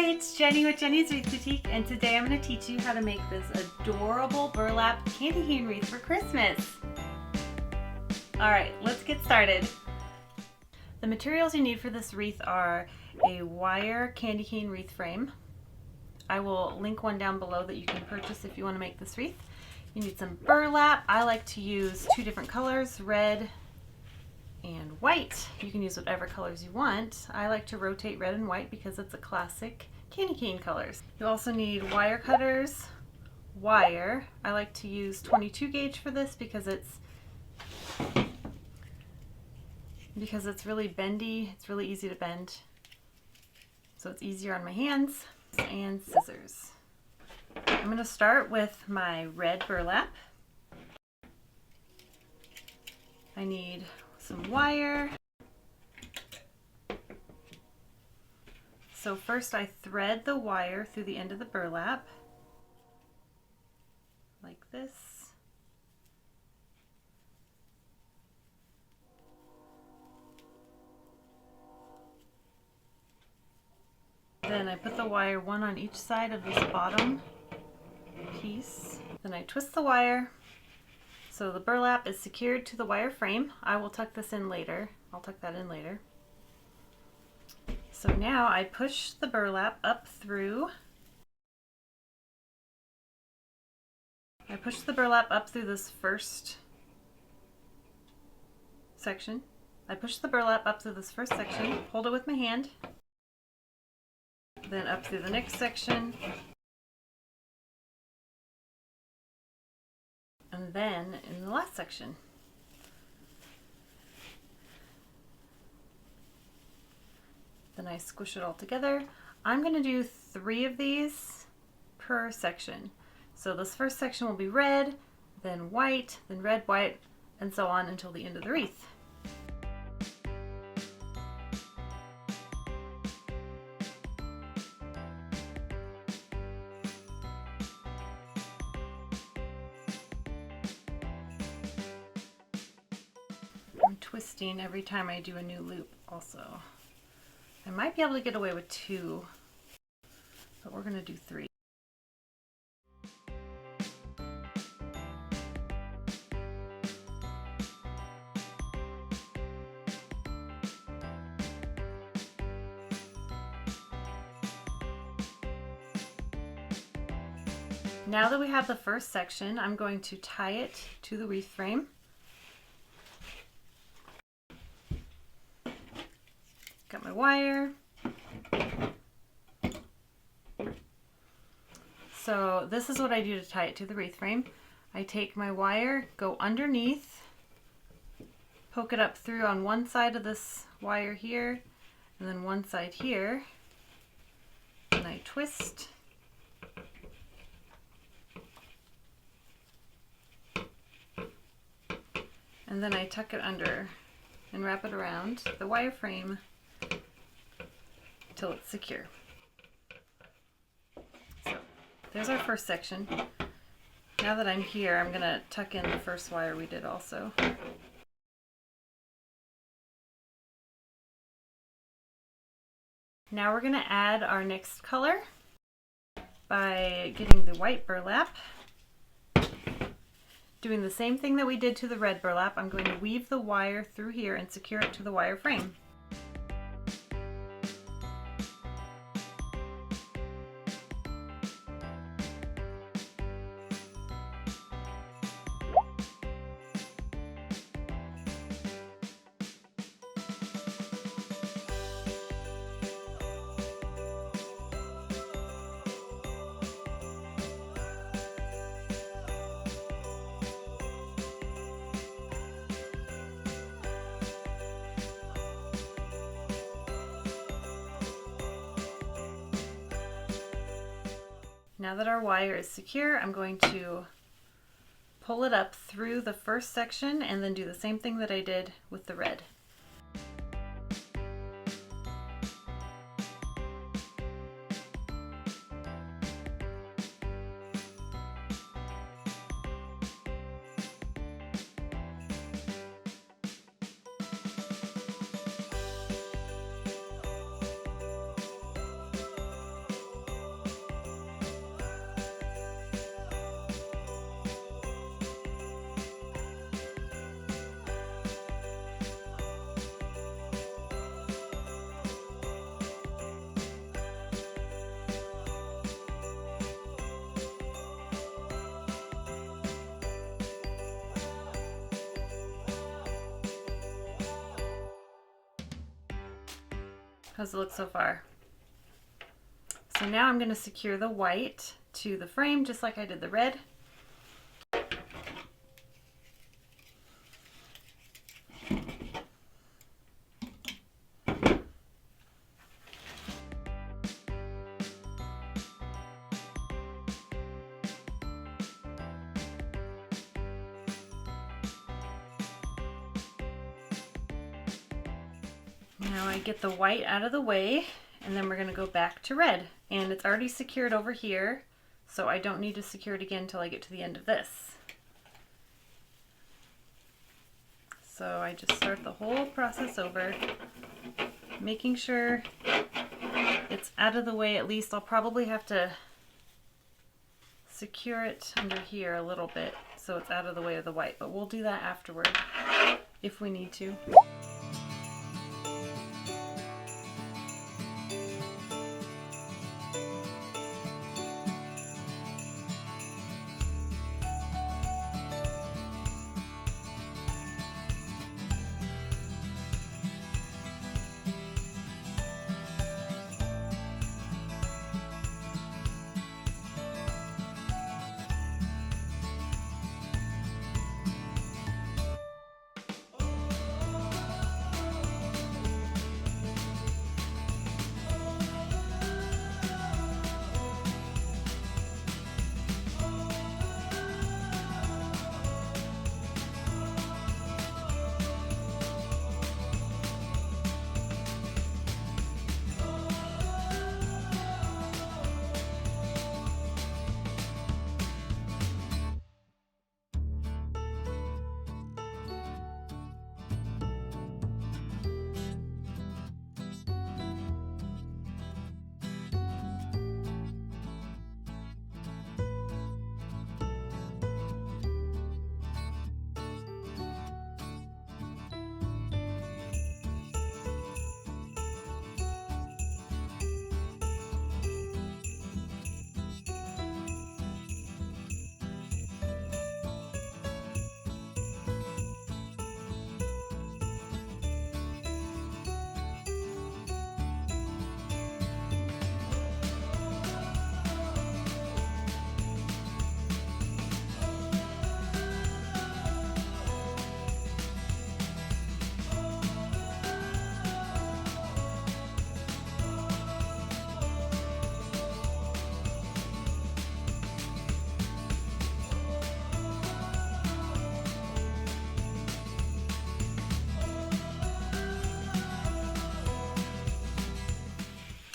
Hi, it's Jenny with Jenny's Wreath Boutique, and today I'm going to teach you how to make this adorable burlap candy cane wreath for Christmas. Alright, let's get started. The materials you need for this wreath are a wire candy cane wreath frame. I will link one down below that you can purchase if you want to make this wreath. You need some burlap. I like to use two different colors, red and white. You can use whatever colors you want. I like to rotate red and white because it's a classic candy cane colors. You also need wire cutters, wire. I like to use 22 gauge for this because it's really bendy. It's really easy to bend, so it's easier on my hands, and scissors. I'm going to start with my red burlap. I need some wire. So first I thread the wire through the end of the burlap like this. Then I put the wire one on each side of this bottom piece. Then I twist the wire so the burlap is secured to the wire frame. I will tuck this in later. I'll tuck that in later. So now I push the burlap up through. I push the burlap up through this first section. Hold it with my hand. Then up through the next section. And then in the last section. Then I squish it all together. I'm going to do 3 of these per section. So this first section will be red, then white, then red, white, and so on until the end of the wreath. I'm twisting every time I do a new loop also. I might be able to get away with 2, but we're going to do 3. Now that we have the first section, I'm going to tie it to the wreath frame. Got my wire. So this is what I do to tie it to the wreath frame. I take my wire, go underneath, poke it up through on one side of this wire here, and then one side here, and I twist. And then I tuck it under and wrap it around the wire frame till it's secure. So there's our first section. Now that I'm here, I'm going to tuck in the first wire we did also. Now we're going to add our next color by getting the white burlap. Doing the same thing that we did to the red burlap, I'm going to weave the wire through here and secure it to the wire frame. Now that our wire is secure, I'm going to pull it up through the first section and then do the same thing that I did with the red. How's it look so far? So now I'm going to secure the white to the frame just like I did the red. Now I get the white out of the way, and then we're going to go back to red. And it's already secured over here, so I don't need to secure it again until I get to the end of this. So I just start the whole process over, making sure it's out of the way at least. I'll probably have to secure it under here a little bit so it's out of the way of the white, but we'll do that afterward if we need to.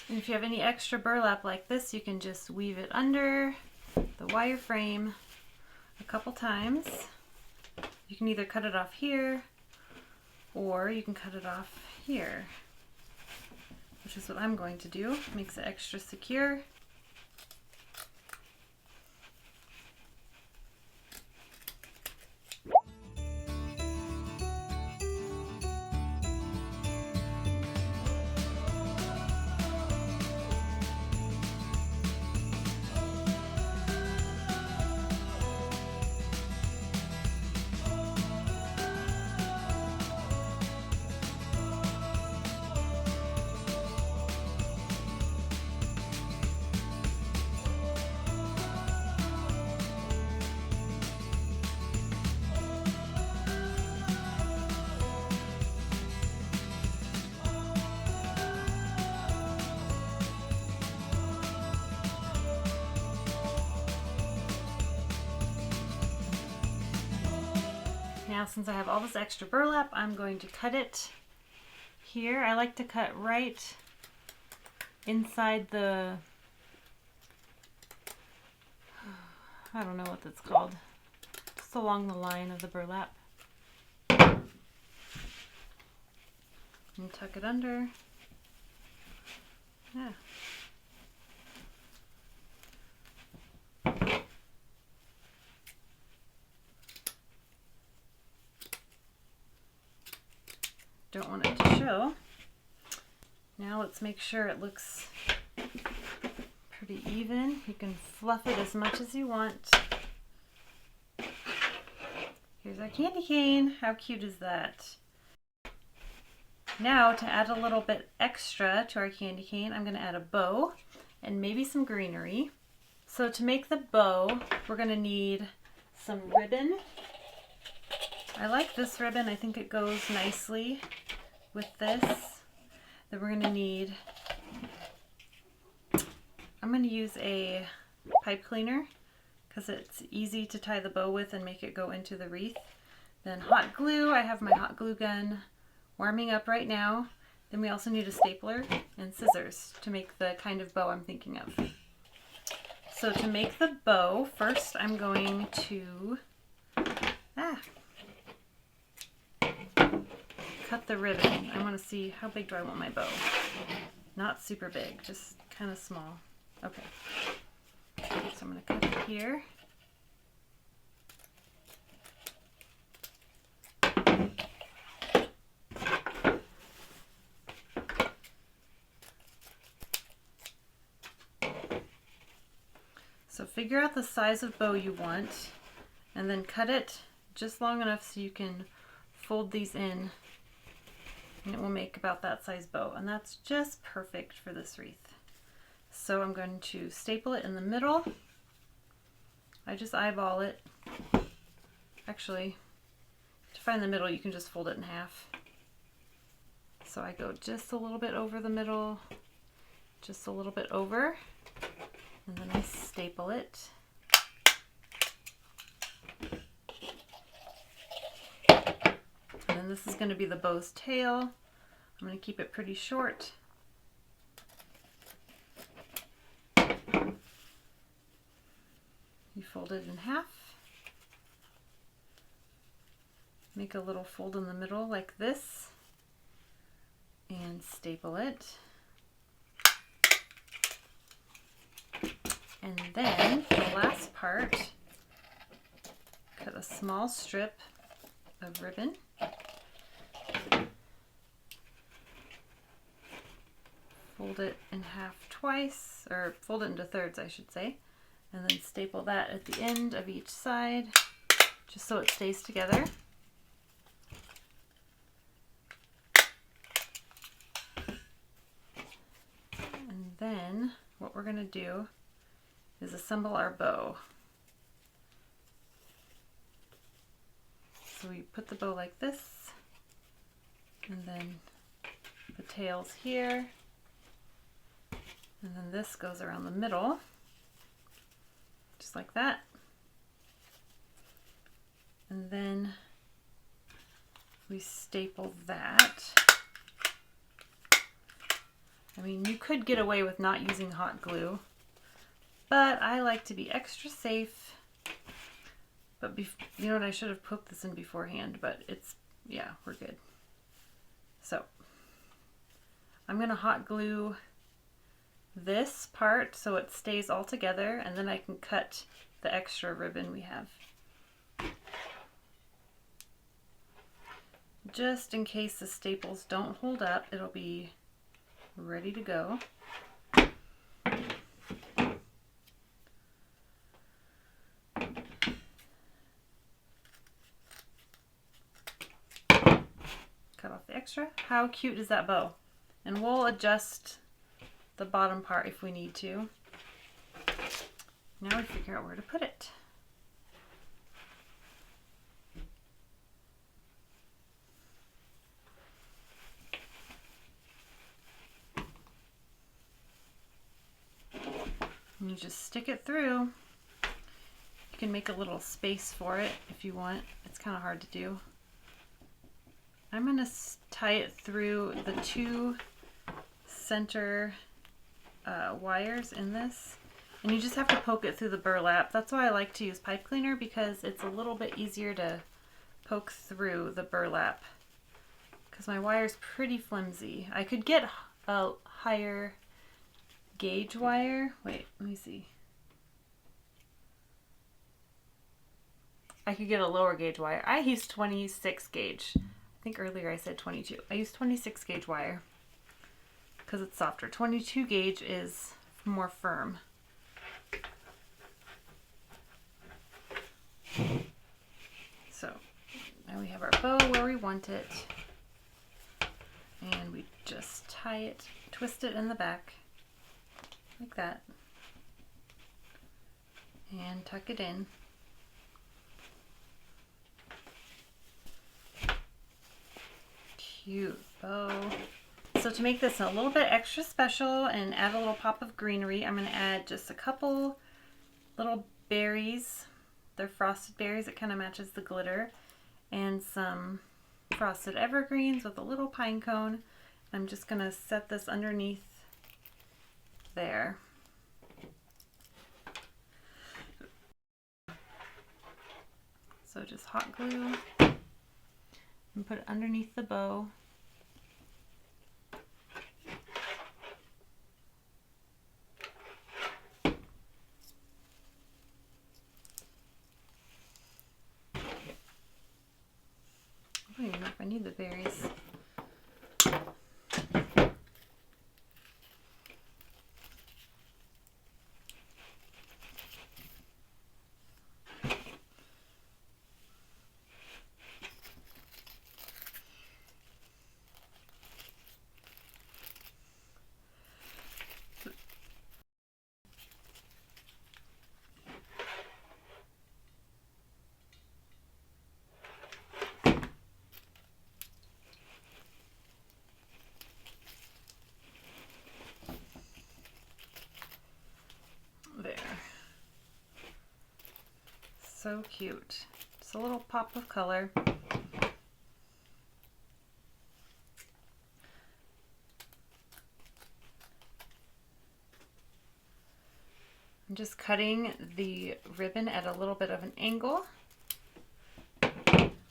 And if you have any extra burlap like this, you can just weave it under the wire frame a couple times. You can either cut it off here or you can cut it off here, which is what I'm going to do. Makes it extra secure. Now, since I have all this extra burlap, I'm going to cut it here. I like to cut right inside the, I don't know what that's called, just along the line of the burlap. And tuck it under. Yeah. Don't want it to show. Now let's make sure it looks pretty even. You can fluff it as much as you want. Here's our candy cane. How cute is that? Now to add a little bit extra to our candy cane, I'm going to add a bow and maybe some greenery. So to make the bow, we're going to need some ribbon. I like this ribbon. I think it goes nicely with this. Then we're going to need, I'm going to use a pipe cleaner because it's easy to tie the bow with and make it go into the wreath. Then hot glue. I have my hot glue gun warming up right now. Then we also need a stapler and scissors to make the kind of bow I'm thinking of. So to make the bow, first I'm going to cut the ribbon. I want to see how big do I want my bow. Not super big, just kind of small. Okay. So I'm going to cut it here. So figure out the size of bow you want and then cut it just long enough so you can fold these in, and it will make about that size bow, and that's just perfect for this wreath. So I'm going to staple it in the middle. I just eyeball it. Actually, to find the middle you can just fold it in half. So I go just a little bit over the middle, just a little bit over, and then I staple it. And then this is going to be the bow's tail. I'm going to keep it pretty short. You fold it in half. Make a little fold in the middle like this and staple it. And then the last part, cut a small strip of ribbon. Fold it in half twice, or fold it into thirds I should say, and then staple that at the end of each side just so it stays together. And then what we're going to do is assemble our bow. So we put the bow like this, and then the tail's here, and then this goes around the middle, just like that. And then we staple that. I mean, you could get away with not using hot glue, but I like to be extra safe. But you know what, I should have poked this in beforehand, but it's, yeah, we're good. So I'm going to hot glue this part so it stays all together, and then I can cut the extra ribbon we have. Just in case the staples don't hold up, it'll be ready to go. Cut off the extra. How cute is that bow? And we'll adjust the bottom part if we need to. Now we figure out where to put it. And you just stick it through. You can make a little space for it if you want. It's kind of hard to do. I'm going to tie it through the two center wires in this, and you just have to poke it through the burlap. That's why I like to use pipe cleaner, because it's a little bit easier to poke through the burlap, because my wire's pretty flimsy. I could get a higher gauge wire. Wait, let me see. I could get a lower gauge wire. I use 26 gauge. I think earlier I said 22. I use 26 gauge wire because it's softer. 22 gauge is more firm. So now we have our bow where we want it. tie it, twist it in the back like that, and tuck it in. Cute bow. So to make this a little bit extra special and add a little pop of greenery, I'm going to add just a couple little berries. They're frosted berries. It kind of matches the glitter. And some frosted evergreens with a little pine cone. I'm just going to set this underneath there. So just hot glue and put it underneath the bow. I don't even know if I need the berries. So cute. Just a little pop of color. I'm just cutting the ribbon at a little bit of an angle.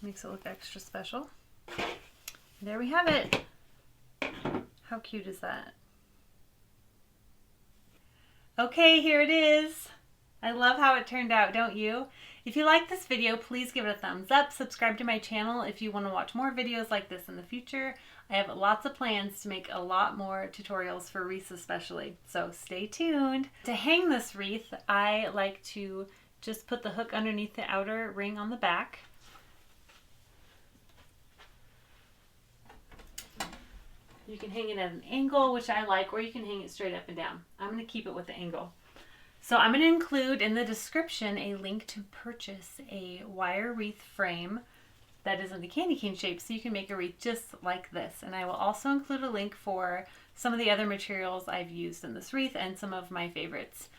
Makes it look extra special. There we have it. How cute is that? Okay, here it is. I love how it turned out, don't you? If you like this video, please give it a thumbs up. Subscribe to my channel if you want to watch more videos like this in the future. I have lots of plans to make a lot more tutorials for wreaths especially, so stay tuned. To hang this wreath, I like to just put the hook underneath the outer ring on the back. You can hang it at an angle, which I like, or you can hang it straight up and down. I'm going to keep it with the angle. So I'm going to include in the description a link to purchase a wire wreath frame that is in the candy cane shape so you can make a wreath just like this. And I will also include a link for some of the other materials I've used in this wreath and some of my favorites.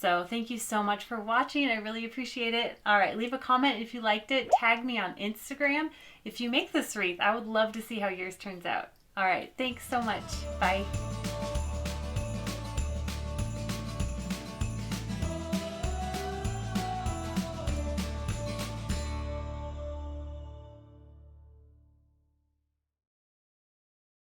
So thank you so much for watching. I really appreciate it. All right, leave a comment if you liked it. Tag me on Instagram if you make this wreath. I would love to see how yours turns out. All right, thanks so much. Bye.